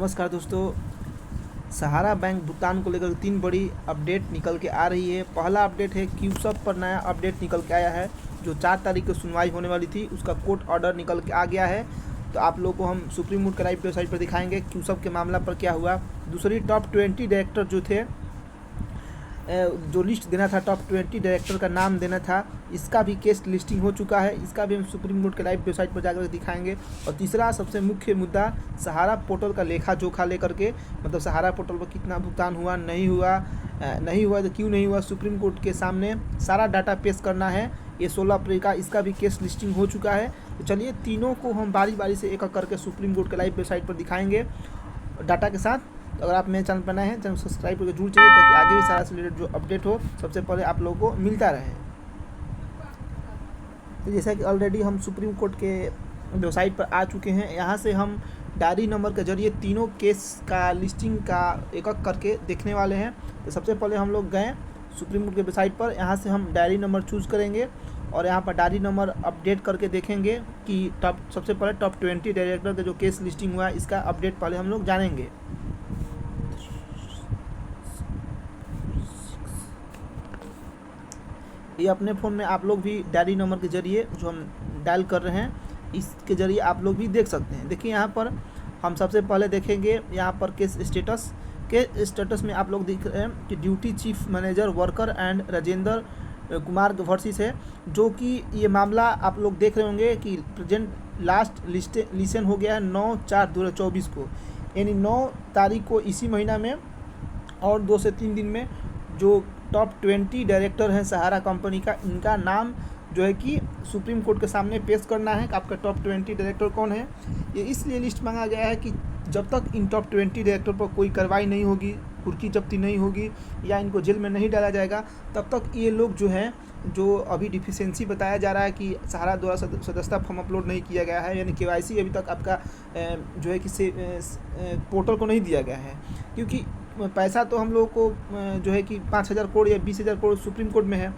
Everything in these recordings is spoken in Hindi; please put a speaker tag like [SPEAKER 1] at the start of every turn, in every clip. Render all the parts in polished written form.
[SPEAKER 1] नमस्कार दोस्तों। सहारा बैंक भुगतान को लेकर 3 बड़ी अपडेट निकल के आ रही है। पहला अपडेट है क्यूसब पर नया अपडेट निकल के आया है। जो 4 तारीख को सुनवाई होने वाली थी उसका कोर्ट ऑर्डर निकल के आ गया है। तो आप लोगों को हम सुप्रीम कोर्ट के लाइव वेबसाइट पर दिखाएंगे क्यूसब के मामला पर क्या हुआ। दूसरी टॉप 20 डायरेक्टर जो थे, जो लिस्ट देना था, टॉप 20 डायरेक्टर का नाम देना था, इसका भी केस लिस्टिंग हो चुका है। इसका भी हम सुप्रीम कोर्ट के लाइव वेबसाइट पर जाकर दिखाएंगे। और तीसरा सबसे मुख्य मुद्दा सहारा पोर्टल का लेखा जोखा लेकर के, मतलब सहारा पोर्टल पर कितना भुगतान हुआ, नहीं हुआ तो क्यों नहीं हुआ, सुप्रीम कोर्ट के सामने सारा डाटा पेश करना है। ये 16 अप्रैल का इसका भी केस लिस्टिंग हो चुका है। तो चलिए तीनों को हम बारी बारी से एक एक करके सुप्रीम कोर्ट के लाइव वेबसाइट पर दिखाएंगे डाटा के साथ। तो अगर आप मेरे चैनल पर नए हैं, चैनल सब्सक्राइब करके जुड़ जाइए ताकि आगे भी सारा से रिलेटेड जो अपडेट हो सबसे पहले आप लोगों को मिलता रहे। तो जैसा कि ऑलरेडी हम सुप्रीम कोर्ट के वेबसाइट पर आ चुके हैं, यहाँ से हम डायरी नंबर के जरिए तीनों केस का लिस्टिंग का एक एक करके देखने वाले हैं। तो सबसे पहले हम लोग गए सुप्रीम कोर्ट के वेबसाइट पर, यहाँ से हम डायरी नंबर चूज़ करेंगे और यहाँ पर डायरी नंबर अपडेट करके देखेंगे कि सबसे पहले टॉप 20 डायरेक्टर का जो केस लिस्टिंग हुआ है इसका अपडेट पहले हम लोग जानेंगे। ये अपने फ़ोन में आप लोग भी डायरी नंबर के ज़रिए जो हम डायल कर रहे हैं इसके ज़रिए आप लोग भी देख सकते हैं। देखिए यहाँ पर हम सबसे पहले देखेंगे यहाँ पर केस स्टेटस में आप लोग देख रहे हैं कि duty chief manager worker and Rajendra Kumar versus है, जो कि ये मामला आप लोग देख रहे होंगे कि प्रेजेंट लास्ट लिसन हो गया है 9/4/2024 को, यानी 9 तारीख को इसी महीना में, और 2 से 3 दिन में जो टॉप 20 डायरेक्टर हैं सहारा कंपनी का, इनका नाम जो है कि सुप्रीम कोर्ट के सामने पेश करना है कि आपका टॉप 20 डायरेक्टर कौन है। ये इसलिए लिस्ट मांगा गया है कि जब तक इन टॉप 20 डायरेक्टर पर कोई कार्रवाई नहीं होगी, कुर्की जब्ती नहीं होगी या इनको जेल में नहीं डाला जाएगा, तब तक ये लोग जो हैं, जो अभी डिफिशेंसी बताया जा रहा है कि सहारा द्वारा सदस्यता फॉर्म अपलोड नहीं किया गया है, यानी KYC अभी तक आपका जो है कि पोर्टल को नहीं दिया गया है। क्योंकि पैसा तो हम लोगों को जो है कि 5,000 करोड़ या 20,000 करोड़ सुप्रीम कोर्ट में है,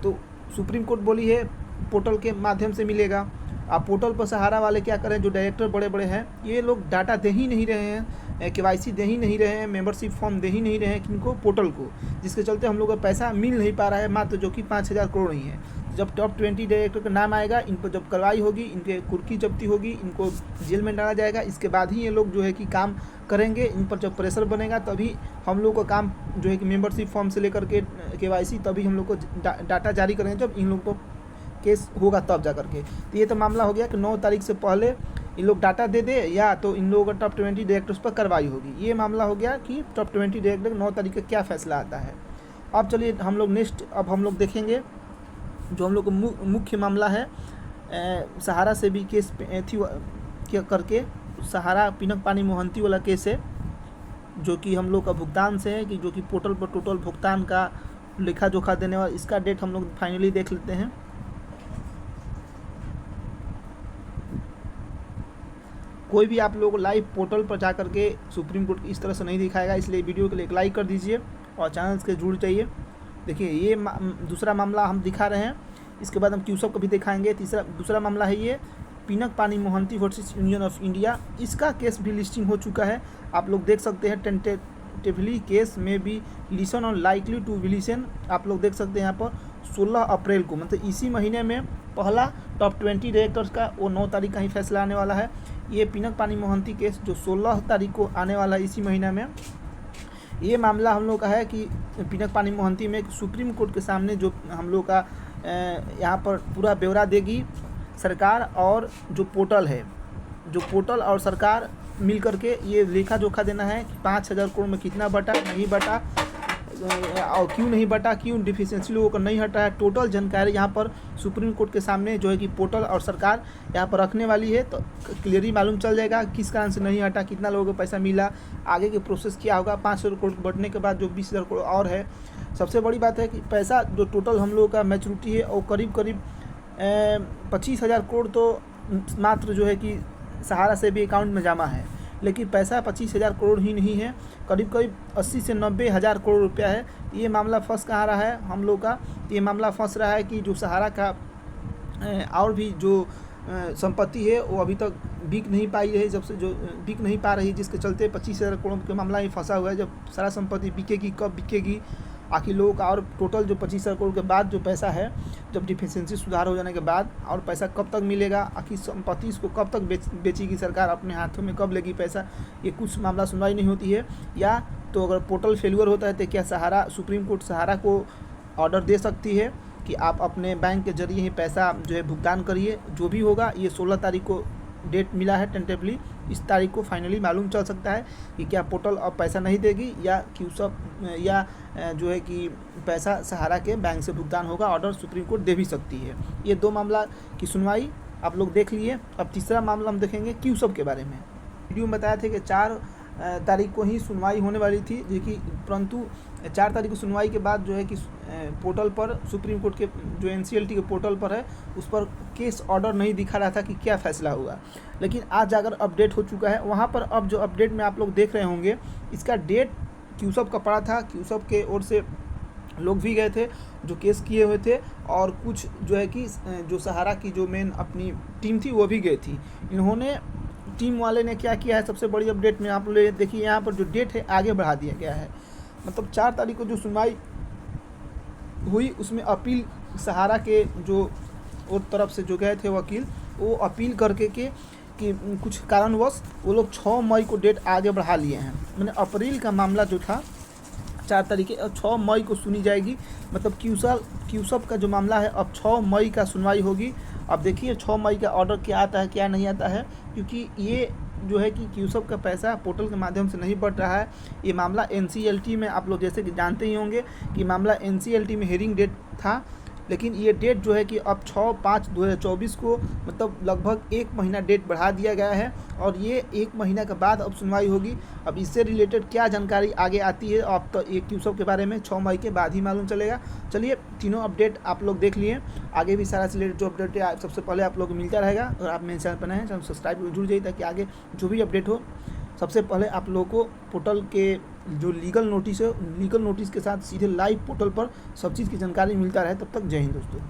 [SPEAKER 1] तो सुप्रीम कोर्ट बोली है पोर्टल के माध्यम से मिलेगा। आप पोर्टल पर सहारा वाले क्या करें, जो डायरेक्टर बड़े बड़े हैं ये लोग डाटा दे ही नहीं रहे हैं, KYC दे ही नहीं रहे हैं, मेंबरशिप फॉर्म दे ही नहीं रहे हैं किनको, पोर्टल को, जिसके चलते हम लोग का पैसा मिल नहीं पा रहा है, मात्र जो कि 5,000 करोड़ ही है। जब टॉप 20 डायरेक्टर का नाम आएगा, इन पर जब कार्रवाई होगी, इनके कुर्की जब्ती होगी, इनको जेल में डाला जाएगा, इसके बाद ही ये लोग जो है कि काम करेंगे। इन पर जब प्रेशर बनेगा तभी हम लोग का काम जो है कि मेंबरशिप फॉर्म से लेकर के KYC तभी हम लोग को डाटा जारी करेंगे, जब इन लोग को केस होगा तब जा करके। तो ये तो मामला हो गया कि 9 तारीख से पहले इन लोग डाटा दे दे या तो इन लोगों का टॉप 20 डायरेक्टर्स पर कार्रवाई होगी। ये मामला हो गया कि टॉप 20 डायरेक्टर 9 तारीख का क्या फैसला आता है। अब चलिए हम लोग नेक्स्ट अब हम लोग देखेंगे जो हम लोग को मुख्य मामला है सहारा से भी केस थी करके, सहारा पिनक पानी मोहंती वाला केस है, जो कि हम लोग का भुगतान से है, कि जो कि पोर्टल पर टोटल भुगतान का लेखा जोखा देने वाला, इसका डेट हम लोग फाइनली देख लेते हैं। कोई भी आप लोग लाइव पोर्टल पर जा करके सुप्रीम कोर्ट इस तरह से नहीं दिखाएगा, इसलिए वीडियो के लिए एक लाइक कर दीजिए और चैनल के जुड़ जाइए। देखिए ये दूसरा मामला हम दिखा रहे हैं, इसके बाद हम क्यूसब को भी दिखाएंगे। दूसरा मामला है ये पिनक पानी Mohanty versus union of India, इसका केस भी लिस्टिंग हो चुका है। आप लोग देख सकते हैं टेंटेटिवली केस में भी लिसन और लाइकली टू बी लिसन, आप लोग देख सकते हैं यहाँ पर 16 अप्रैल को, मतलब इसी महीने में पहला टॉप 20 डायरेक्टर्स का वो 9 तारीख का ही फैसला आने वाला है। ये पिनक पानी मोहंती केस जो 16 तारीख को आने वाला है इसी महीना में, ये मामला हम लोग का है कि पिनक पानी मोहंती में सुप्रीम कोर्ट के सामने जो हम लोग का यहाँ पर पूरा ब्यौरा देगी सरकार, और जो पोर्टल है, जो पोर्टल और सरकार मिल करके ये लेखा जोखा देना है कि 5,000 करोड़ में कितना बटा, नहीं बटा और क्यों नहीं बटा, क्यों डिफिशेंसी लोगों को नहीं हटा है, टोटल जानकारी यहाँ पर सुप्रीम कोर्ट के सामने जो है कि पोर्टल और सरकार यहाँ पर रखने वाली है। तो क्लियरली मालूम चल जाएगा किस कारण से नहीं हटा, कितना लोगों को पैसा मिला, आगे के प्रोसेस क्या होगा। 500 करोड़ बढ़ने के बाद जो 20,000 करोड़ और है। सबसे बड़ी बात है कि पैसा जो टोटल हम लोगों का मैच्योरिटी है और करीब 25,000 करोड़ तो मात्र जो है कि सहारा से भी अकाउंट में जमा है, लेकिन पैसा 25,000 करोड़ ही नहीं है, करीब 80 से 90,000 करोड़ रुपया है। ये मामला फंस कहाँ रहा है हम लोग का, ये मामला फंस रहा है कि जो सहारा का और भी जो संपत्ति है वो अभी तक बिक नहीं पाई है, जब से जो बिक नहीं पा रही, जिसके चलते 25,000 करोड़ के मामला ही फंसा हुआ है। जब सारा संपत्ति बिकेगी, कब बिकेगी, आखिर लोगों का और टोटल जो 25,000 करोड़ के बाद जो पैसा है, जब डिफिशियंसी सुधार हो जाने के बाद और पैसा कब तक मिलेगा, आखिर संपत्ति इसको कब तक बेचेगी सरकार, अपने हाथों में कब लेगी पैसा, ये कुछ मामला सुनवाई नहीं होती है। या तो अगर पोर्टल फेलियर होता है तो क्या सहारा, सुप्रीम कोर्ट सहारा को ऑर्डर दे सकती है कि आप अपने बैंक के जरिए ही पैसा जो है भुगतान करिए। जो भी होगा ये 16 तारीख को डेट मिला है टेंटेटिवली, इस तारीख को फाइनली मालूम चल सकता है कि क्या पोर्टल अब पैसा नहीं देगी या क्यूसब या जो है कि पैसा सहारा के बैंक से भुगतान होगा। ऑर्डर सुप्रीम कोर्ट दे भी सकती है। ये 2 मामला की सुनवाई आप लोग देख लिए। अब तीसरा मामला हम देखेंगे क्यूसब के बारे में। वीडियो में बताया था कि 4 तारीख को ही सुनवाई होने वाली थी, जो कि परंतु 4 तारीख को सुनवाई के बाद जो है कि पोर्टल पर, सुप्रीम कोर्ट के जो NCLT के पोर्टल पर है, उस पर केस ऑर्डर नहीं दिखा रहा था कि क्या फैसला हुआ। लेकिन आज जाकर अपडेट हो चुका है वहाँ पर। अब जो अपडेट में आप लोग देख रहे होंगे, इसका डेट क्यूसब का पड़ा था। क्यूसब के ओर से लोग भी गए थे जो केस किए हुए थे, और कुछ जो है कि जो सहारा की जो मेन अपनी टीम थी वो भी गई थी। इन्होंने, टीम वाले ने क्या किया है, सबसे बड़ी अपडेट में आप लोग देखिए, यहाँ पर जो डेट है आगे बढ़ा दिया गया है। मतलब 4 तारीख को जो सुनवाई हुई उसमें अपील सहारा के जो और तरफ से जो गए थे वकील, वो अपील करके कि कुछ कारणवश वो लोग 6 मई को डेट आगे बढ़ा लिए हैं। मैंने अप्रैल का मामला जो था 4 तारीख के, 6 मई को सुनी जाएगी। मतलब क्यूसब का जो मामला है अब 6 मई का सुनवाई होगी। अब देखिए 6 मई का ऑर्डर क्या आता है क्या नहीं आता है, क्योंकि ये जो है कि क्यूसब का पैसा पोर्टल के माध्यम से नहीं बढ़ रहा है। ये मामला NCLT में, आप लोग जैसे कि जानते ही होंगे कि मामला NCLT में हियरिंग डेट था, लेकिन ये डेट जो है कि अब 6/5/2024 को, मतलब लगभग 1 महीना डेट बढ़ा दिया गया है, और ये 1 महीना के बाद अब सुनवाई होगी। अब इससे रिलेटेड क्या जानकारी आगे आती है, अब तो ये क्यूसब के बारे में 6 मई के बाद ही मालूम चलेगा। चलिए, तीनों अपडेट आप लोग देख लिए। आगे भी सारा से रिलेटेड जो अपडेट है सबसे पहले आप लोग को मिलता रहेगा। अगर आप मेरे चैनल पर नए हैं, चैनल सब्सक्राइब जुड़ जाइए, ताकि आगे जो भी अपडेट हो सबसे पहले आप लोगों को पोर्टल के जो लीगल नोटिस है, लीगल नोटिस के साथ सीधे लाइव पोर्टल पर सब चीज़ की जानकारी मिलता रहे। तब तक जय हिंद दोस्तों।